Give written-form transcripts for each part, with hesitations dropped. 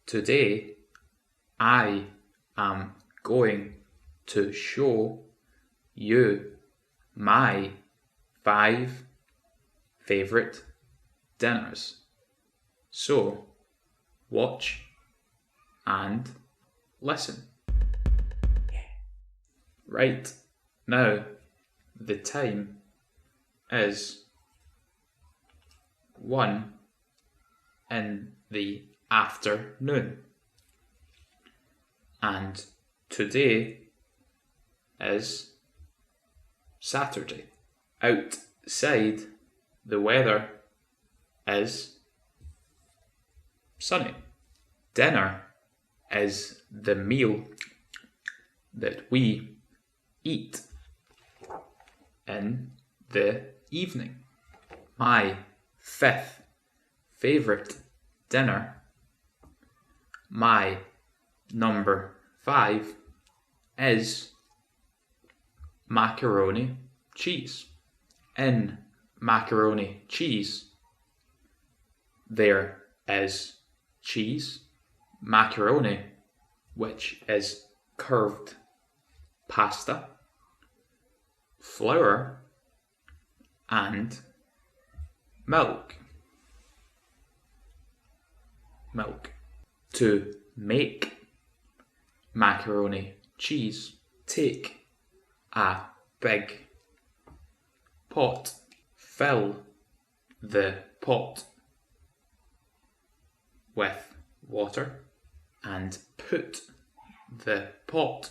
Today, I am going to show you my 5 favorite dinners. So, watch and listen. Right now, the time is 1 in the afternoon. And today is Saturday. Outside, the weather is sunny. Dinner is the meal that we eat in the evening. My 5th favorite dinner, my number 5 is macaroni cheese. In macaroni cheese, there is cheese, macaroni, which is curved pasta, flour, and milk. To make macaroni cheese, take a big pot, fill the pot with water and put the pot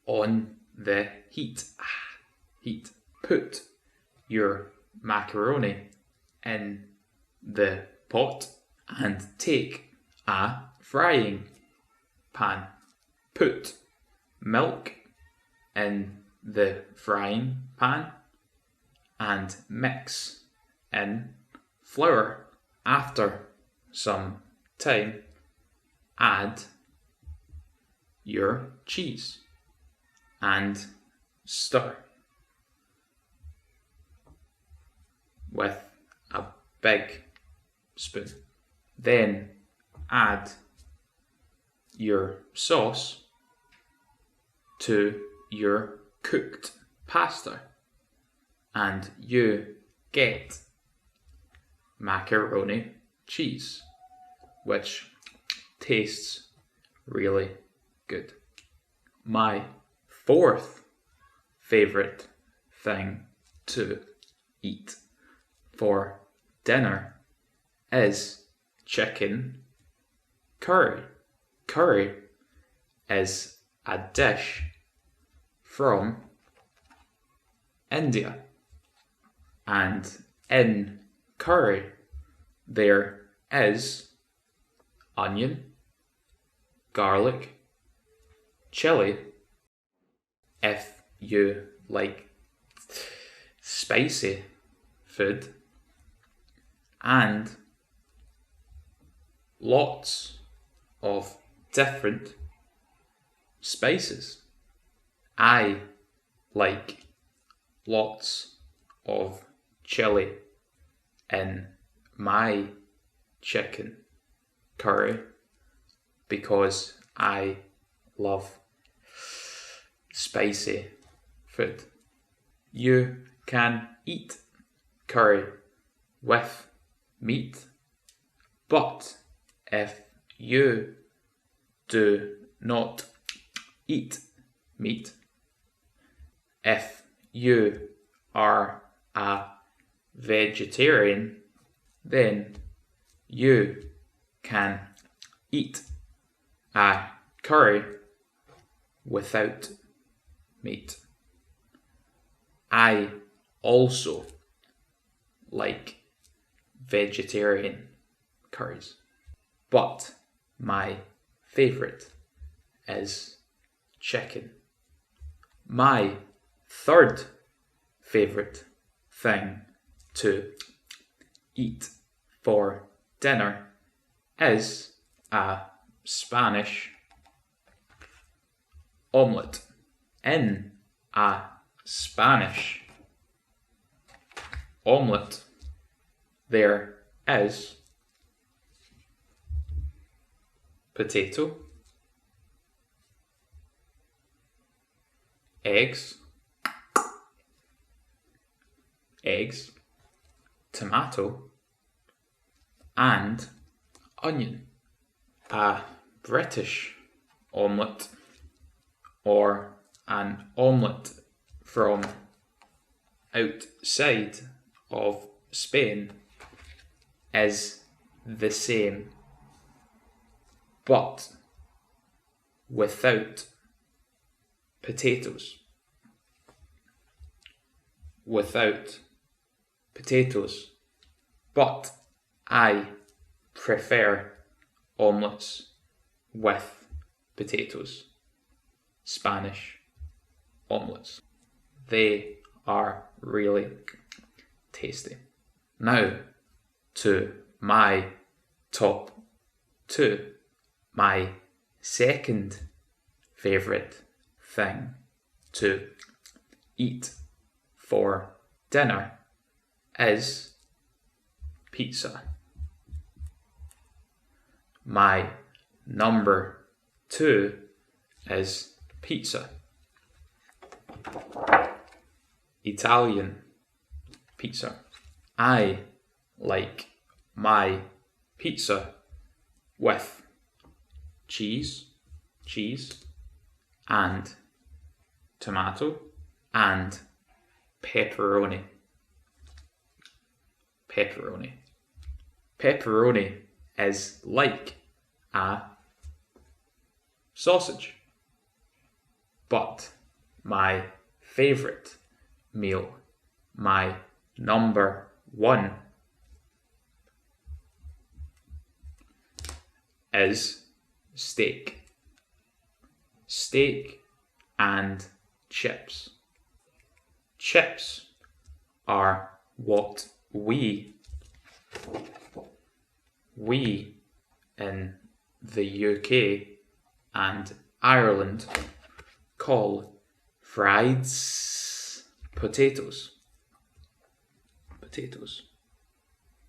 on the heat. Put your macaroni in the pot and take a frying pan. Put milk in the frying pan and mix in flour. After some time, add your cheese and stir with a big spoon. Then add your sauce to your cooked pasta and you get macaroni cheese, which tastes really good. My 4th favorite thing to eat for dinner is chicken curry. Curry is a dish from India, and in curry there is onion, garlic, chili, if you like spicy food, and lots of different spices. I like lots of chili in my chicken curry because I love spicy food. You can eat curry with meat, but if you do not eat meat, if you are a vegetarian, then you can eat a curry without meat. I also like vegetarian curries, but my favourite is chicken. My 3rd favourite thing to eat for dinner is a Spanish omelette. In a Spanish omelette, there is potato, eggs, tomato, and onion. A British omelette, or an omelette from outside of Spain, is the same, but without potatoes. Without potatoes. But I prefer omelettes with potatoes. Spanish omelettes. They are really tasty. Now to my top two. My second favourite thing to eat for dinner is pizza. My number two is pizza. Italian pizza. I like my pizza with cheese, and tomato, and pepperoni. Pepperoni is like a sausage. But my favourite meal, my number one, is steak. Steak and chips. Chips are what we in the UK and Ireland call fried potatoes.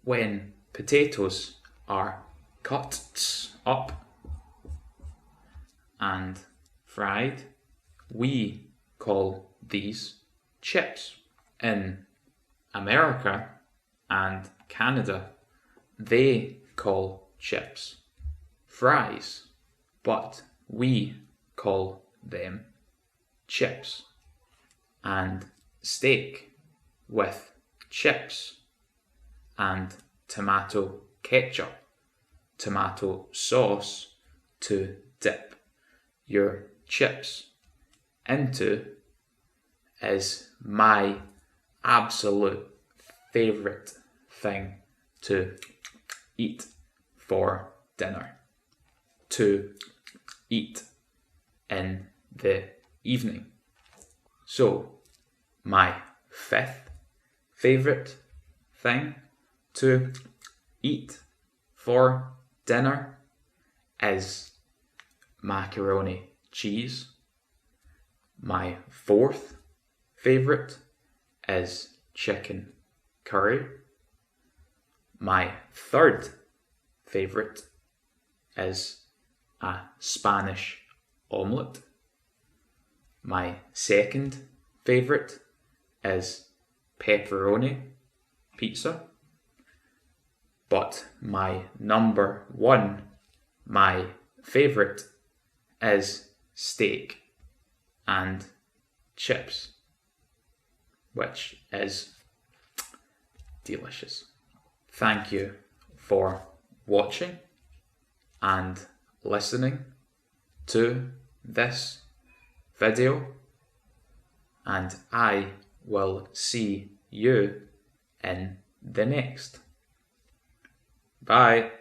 When potatoes are cut up and fried, we call these chips. In America and Canada, they call chips fries, but we call them chips. And steak with chips and tomato ketchup, tomato sauce to dip your chips into is my absolute favourite thing to eat for dinner, to eat in the evening. So, my fifth favourite thing to eat for dinner is macaroni cheese. My fourth favourite is chicken curry. My third favourite is a Spanish omelette. My second favourite is pepperoni pizza. But my number one, my favourite, is steak and chips, which is delicious. Thank you for watching and listening to this video, and I will see you in the next. Bye.